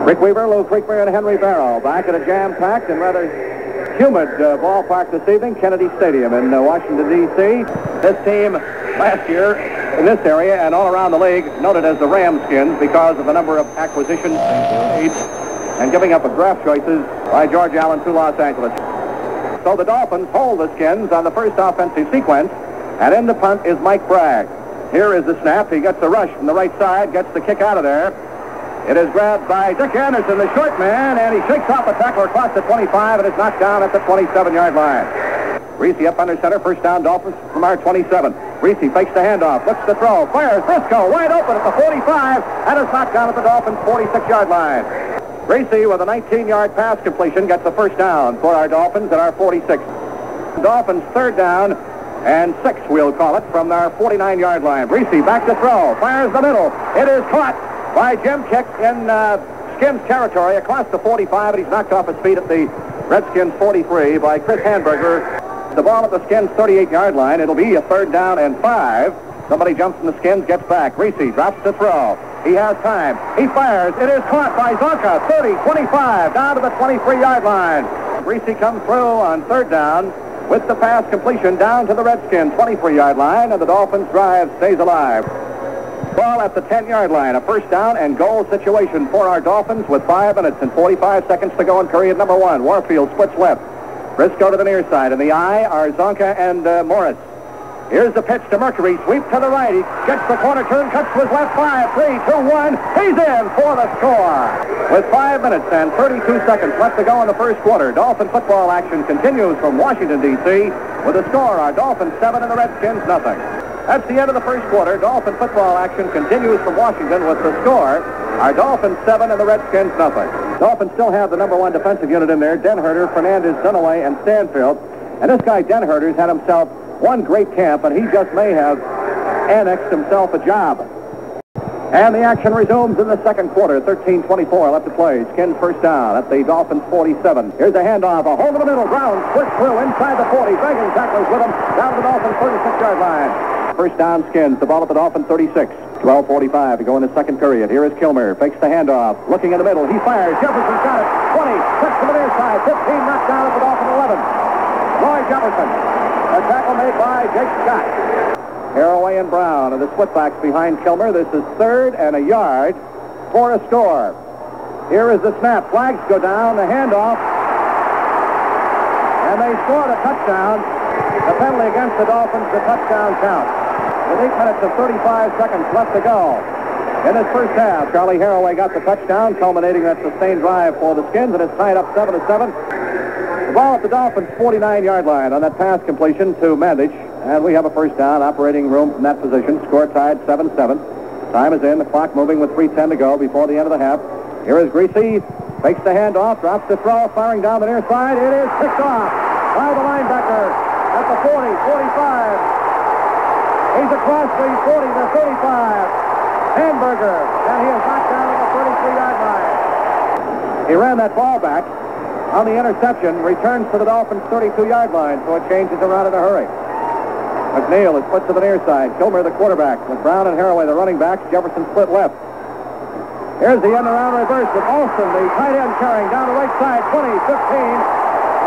Rick Weaver, Lou Creekmere, and Henry Barrow back at a jam-packed and rather humid ballpark this evening, Kennedy Stadium in Washington, D.C. This team last year in this area and all around the league noted as the Ramskins because of the number of acquisitions and giving up of draft choices by George Allen to Los Angeles. So the Dolphins hold the Skins on the first offensive sequence, and in the punt is Mike Bragg. Here is the snap. He gets the rush from the right side, gets the kick out of there. It is grabbed by Dick Anderson, the short man, and he shakes off a tackler across the 25 and is knocked down at the 27-yard line. Reese up under center, first down, Dolphins from our 27. Reese fakes the handoff, looks to throw, fires, Briscoe wide open at the 45 and is knocked down at the Dolphins' 46-yard line. Reese with a 19-yard pass completion gets the first down for our Dolphins at our 46. Dolphins third down and 6, we'll call it, from our 49-yard line. Reese back to throw, fires the middle. It is caught by Jim Kick in Skins territory across the 45, and he's knocked off his feet at the Redskins 43 by Chris Handberger. The ball at the Skins 38-yard line. It'll be a third down and 5. Somebody jumps from the Skins, gets back. Reese drops to throw. He has time. He fires. It is caught by Zonka. 30, 25, down to the 23-yard line. Reese comes through on third down with the pass completion down to the Redskins 23-yard line, and the Dolphins drive stays alive. Ball at the 10-yard line, a first down and goal situation for our Dolphins with 5 minutes and 45 seconds to go in period number 1. Warfield splits left. Briscoe to the near side. In the eye are Zonka and Morris. Here's the pitch to Mercury. Sweep to the right. He gets the corner turn, cuts to his left. 5, 3, 2, 1. He's in for the score. With 5 minutes and 32 seconds left to go in the first quarter, Dolphin football action continues from Washington, D.C. with a score, our Dolphins 7 and the Redskins nothing. That's the end of the first quarter. Dolphin football action continues from Washington with the score, our Dolphins 7 and the Redskins nothing. Dolphins still have the number 1 defensive unit in there, Denherter, Fernandez, Dunaway, and Stanfield. And this guy Denherter's had himself one great camp, and he just may have annexed himself a job. And the action resumes in the second quarter. 13:24 left to play. Skins first down at the Dolphins 47. Here's a handoff, a hole in the middle. Brown squirts through inside the 40. Dragging tacklers with him down to the Dolphins 36-yard line. First down, Skins. The ball at the Dolphins 36. 12:45 to go in the second period. Here is Kilmer. Fakes the handoff. Looking in the middle. He fires. Jefferson's got it. 20. Cuts to the near side. 15 knocked down at the Dolphin 11. Roy Jefferson. A tackle made by Jake Scott. Haraway and Brown are the splitbacks behind Kilmer. This is third and a yard for a score. Here is the snap. Flags go down. The handoff. And they scored a touchdown. The penalty against the Dolphins, the touchdown count. With 8 minutes and 35 seconds left to go in this first half. Charlie Haraway got the touchdown, culminating that sustained drive for the Skins, and it's tied up 7-7. The ball at the Dolphins' 49-yard line on that pass completion to Mandich, and we have a first down, operating room from that position. Score tied 7-7. Time is in, the clock moving with 3:10 to go before the end of the half. Here is Greasy, fakes the handoff, drops the throw, firing down the near side. It is picked off by the linebacker at the 40, 45. He's across the 40 to 35. Handberger, and he is knocked down at the 33-yard line. He ran that ball back on the interception, returns to the Dolphins' 32-yard line, so it changes around in a hurry. McNeil is put to the near side. Kilmer, the quarterback, with Brown and Haraway, the running backs. Jefferson split left. Here's the end around reverse with Olsen, the tight end, carrying down the right side, 20, 15,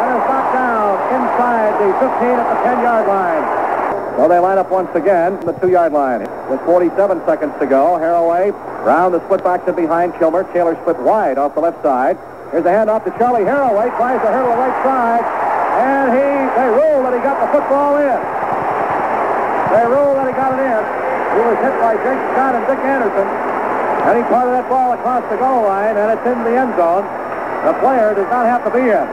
and is knocked down inside the 15 at the 10-yard line. So they line up once again from the 2-yard line. With 47 seconds to go, Haraway, Brown, the split back to behind Kilmer. Taylor split wide off the left side. Here's a handoff to Charlie Haraway, tries to hurdle the right side, and they rule that he got the football in. They rule that he got it in. He was hit by Jake Scott and Dick Anderson, and he parted that ball across the goal line, and it's in the end zone. The player does not have to be in.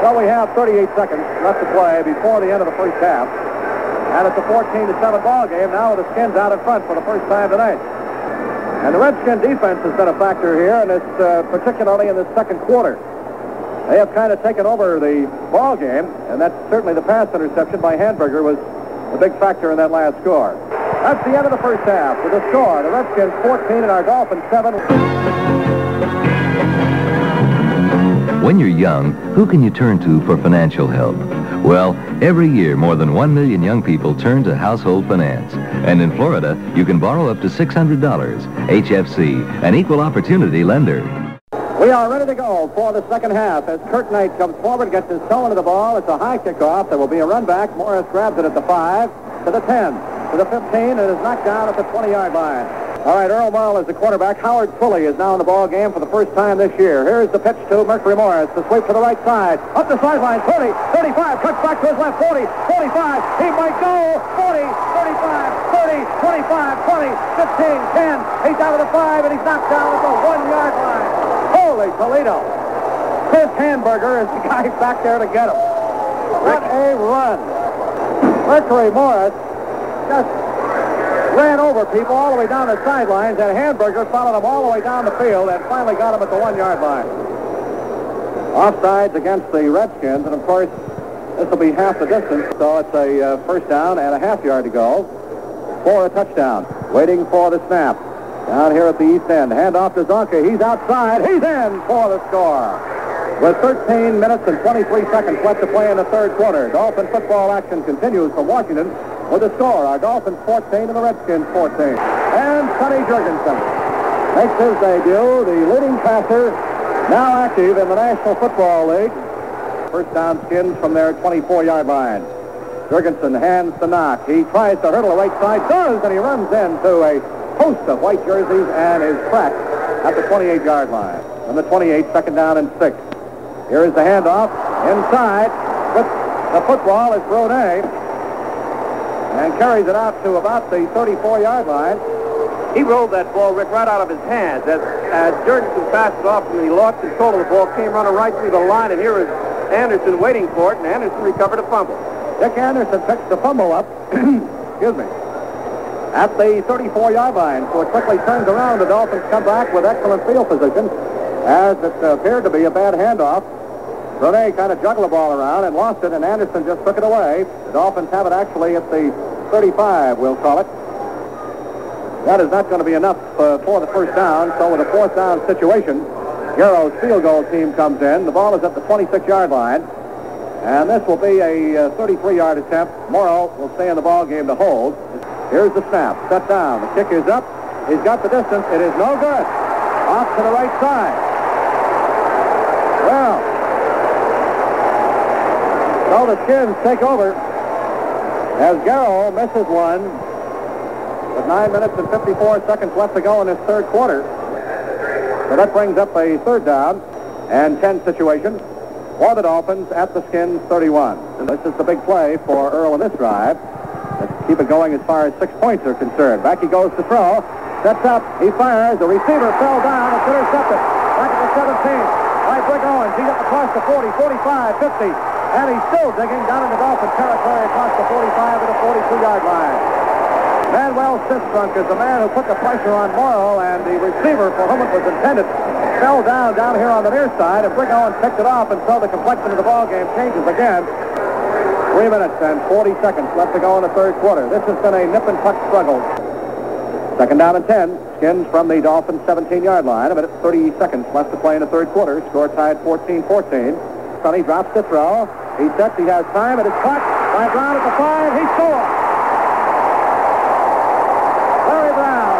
So we have 38 seconds left to play before the end of the first half. And it's a 14-7 ball game now with the Skins out in front for the first time tonight. And the Redskin defense has been a factor here, and it's particularly in the second quarter. They have kind of taken over the ball game, and that's certainly the pass interception by Handberger was a big factor in that last score. That's the end of the first half with the score. The Redskins 14 and our Dolphins 7. When you're young, who can you turn to for financial help? Well, every year more than 1 million young people turn to household finance. And in Florida, you can borrow up to $600. HFC, an equal opportunity lender. We are ready to go for the second half as Kurt Knight comes forward, gets his toe into the ball. It's a high kickoff. There will be a run back. Morris grabs it at the 5, to the 10, to the 15, and is knocked down at the 20-yard line. All right, Earl Morrill is the quarterback. Howard Pulley is now in the ball game for the first time this year. Here's the pitch to Mercury Morris. The sweep to the right side. Up the sideline, 30, 35, cuts back to his left, 40, 45. He might go. 40, 35, 30, 25, 20, 15, 10. He's out of the 5, and he's knocked down at the 1-yard line. Holy Toledo. Chris Hamburger is the guy back there to get him. What a run. Mercury Morris just ran over people all the way down the sidelines, and Hamburger followed him all the way down the field and finally got him at the 1-yard line. Offsides against the Redskins, and of course, this will be half the distance, so it's a first down and a half-yard to go for a touchdown. Waiting for the snap. Down here at the east end. Hand off to Zonka. He's outside. He's in for the score. With 13 minutes and 23 seconds left to play in the third quarter, Dolphin football action continues from Washington with the score. Our Dolphins 14 and the Redskins 14. And Sonny Jurgensen makes his debut, the leading passer, now active in the National Football League. First down Skins from their 24-yard line. Jurgensen hands the knock. He tries to hurdle the right side, does, and he runs into a host of white jerseys and is cracked at the 28-yard line. On the 28, second down and 6. Here is the handoff. Inside with the football is Brode and carries it out to about the 34-yard line. He rolled that ball, Rick, right out of his hands. As Jurgensen passed it off and he lost control of the ball, came running right through the line, and here is Anderson waiting for it, and Anderson recovered a fumble. Dick Anderson picks the fumble up. Excuse me. At the 34-yard line, so it quickly turns around. The Dolphins come back with excellent field position, as it appeared to be a bad handoff. Brode kind of juggled the ball around and lost it, and Anderson just took it away. The Dolphins have it actually at the 35, we'll call it. That is not going to be enough for the first down, so with a fourth down situation, Garrow's field goal team comes in. The ball is at the 26-yard line, and this will be a 33-yard attempt. Morrow will stay in the ball game to hold. Here's the snap. Set down. The kick is up. He's got the distance. It is no good. Off to the right side. Well, so the Skins take over as Garrow misses one with 9 minutes and 54 seconds left to go in this third quarter. So that brings up a third down and 10 situation for the Dolphins at the Skins 31. And this is the big play for Earl in this drive. Let's keep it going as far as 6 points are concerned. Back he goes to throw. Steps up. He fires. The receiver fell down. It's intercepted. Back at the 17. By Brick Owens. He's up across the 40, 45, 50. And he's still digging down into Dolphin territory across the 45 to the 42-yard line. Manuel Sistrunk is the man who put the pressure on Morrow, and the receiver for whom it was intended fell down here on the near side, and Brick Owens picked it off, and so the complexion of the ball game changes again. 3 minutes and 40 seconds left to go in the third quarter. This has been a nip-and-tuck struggle. Second down and 10. Skins from the Dolphins' 17-yard line. A minute 30 seconds left to play in the third quarter. Score tied 14-14. Sonny drops to throw. He sets. He has time. It is caught by Brown at the 5. He scores. Larry Brown.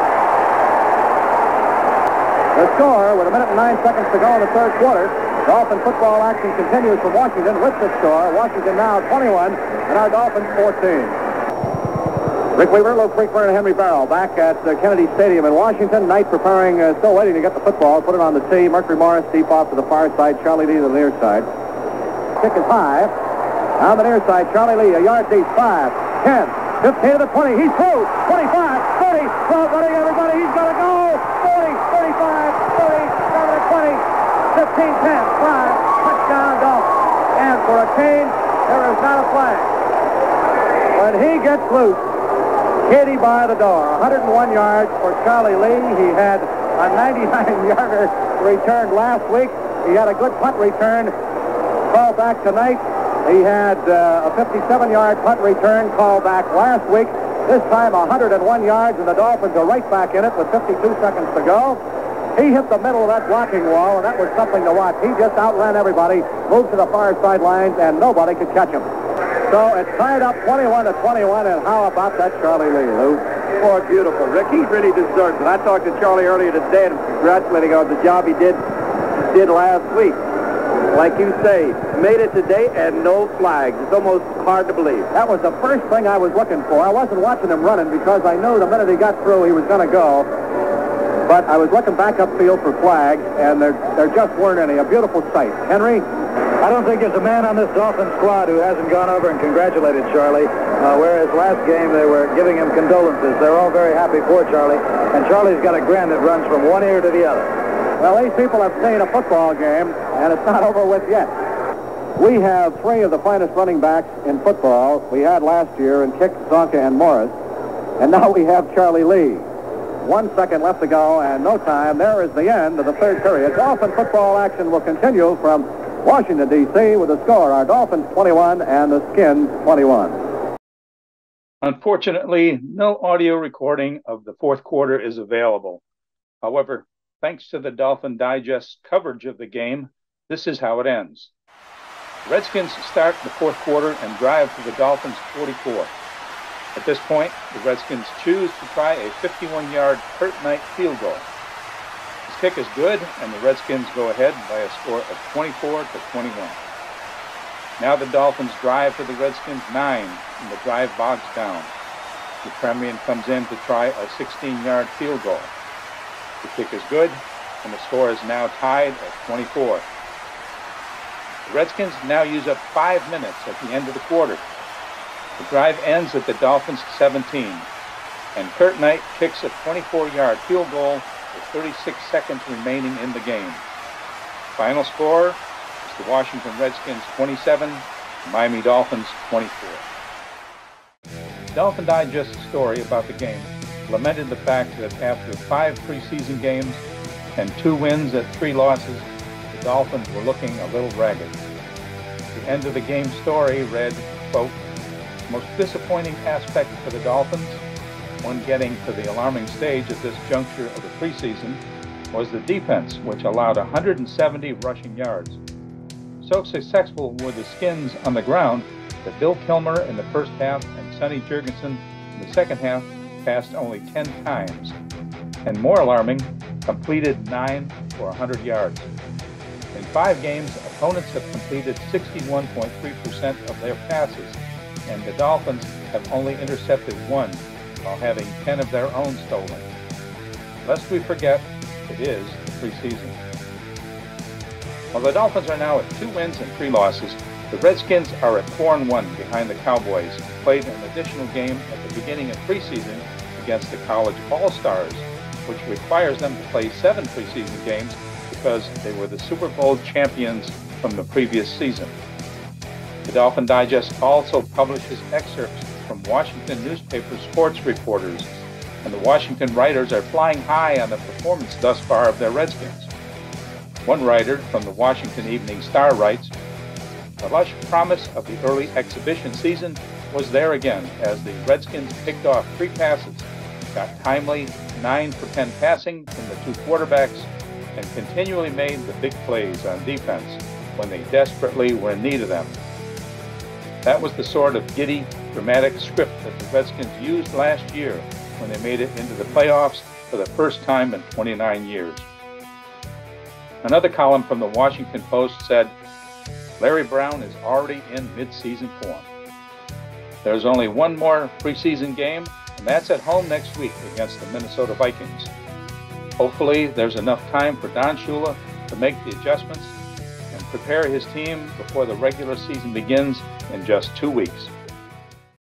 The score with a minute and 9 seconds to go in the third quarter. Dolphin football action continues from Washington with the score. Washington now 21 and our Dolphins 14. Rick Weaver, Lou Creekburn, and Henry Barrow back at Kennedy Stadium in Washington. Knight preparing, still waiting to get the football, put it on the tee. Mercury Morris deep off to the far side. Charlie Lee to the near side. Kick is high. On the near side, Charlie Lee, a yard deep. 5, 10, 15 to the 20. He's through. 25, 30. Well, running everybody. He's got to go. 40, 35, 30, down to the 20. 15, 10, 5, touchdown Dolphins. And for a cane, there is not a flag. When he gets loose, Katie by the door. 101 yards for Charlie Lee. He had a 99-yarder returned last week. He had a good punt return called back tonight. He had a 57-yard punt return called back last week. This time 101 yards, and the Dolphins are right back in it with 52 seconds to go. He hit the middle of that blocking wall, and that was something to watch. He just outran everybody, moved to the far sidelines, and nobody could catch him. So it's tied up 21-21, and how about that Charlie Lee, Lou? Oh, beautiful, Rick. He really deserves it. I talked to Charlie earlier today and congratulating him on the job he did. did last week. Like you say, made it today and no flags. It's almost hard to believe. That was the first thing I was looking for. I wasn't watching him running because I knew the minute he got through he was going to go. But I was looking back upfield for flags, and there just weren't any. A beautiful sight. Henry? I don't think there's a man on this Dolphins squad who hasn't gone over and congratulated Charlie, whereas last game they were giving him condolences. They're all very happy for Charlie, and Charlie's got a grin that runs from one ear to the other. Well, these people have seen a football game, and it's not over with yet. We have three of the finest running backs in football. We had last year in Kick, Zonka, and Morris, and now we have Charlie Lee. 1 second left to go, and no time. There is the end of the third period. Dolphin football action will continue from Washington, D.C. with the score. Our Dolphins 21 and the Skins 21. Unfortunately, no audio recording of the fourth quarter is available. However, thanks to the Dolphin Digest coverage of the game, this is how it ends. Redskins start the fourth quarter and drive to the Dolphins' 44. At this point, the Redskins choose to try a 51-yard Kurt Knight field goal. His kick is good, and the Redskins go ahead by a score of 24-21. Now the Dolphins drive to the Redskins' 9, and the drive bogs down. The Premian comes in to try a 16-yard field goal. The kick is good, and the score is now tied at 24. The Redskins now use up 5 minutes at the end of the quarter. The drive ends at the Dolphins' 17, and Kurt Knight kicks a 24-yard field goal with 36 seconds remaining in the game. Final score is the Washington Redskins 27, Miami Dolphins 24. Dolphin Digest's story about the game lamented the fact that after 5 preseason games and 2 wins and 3 losses, the Dolphins were looking a little ragged. The end of the game story read, quote, "Most disappointing aspect for the Dolphins, one getting to the alarming stage at this juncture of the preseason, was the defense, which allowed 170 rushing yards. So successful were the Skins on the ground that Bill Kilmer in the first half and Sonny Jurgensen in the second half passed only 10 times. And more alarming, completed 9 for 100 yards. In 5 games, opponents have completed 61.3% of their passes, and the Dolphins have only intercepted 1 while having 10 of their own stolen. Lest we forget, it is the preseason." While the Dolphins are now at 2 wins and 3 losses, the Redskins are at 4-1 behind the Cowboys, who played an additional game at the beginning of preseason against the College All-Stars, which requires them to play 7 preseason games because they were the Super Bowl champions from the previous season. The Dolphin Digest also publishes excerpts from Washington newspaper sports reporters, and the Washington writers are flying high on the performance thus far of their Redskins. One writer from the Washington Evening Star writes, "The lush promise of the early exhibition season was there again as the Redskins picked off 3 passes, got timely 9 for 10 passing from the 2 quarterbacks, and continually made the big plays on defense when they desperately were in need of them. That was the sort of giddy, dramatic script that the Redskins used last year when they made it into the playoffs for the first time in 29 years." Another column from the Washington Post said, "Larry Brown is already in midseason form." There's only 1 more preseason game, and that's at home next week against the Minnesota Vikings. Hopefully, there's enough time for Don Shula to make the adjustments and prepare his team before the regular season begins in just 2 weeks.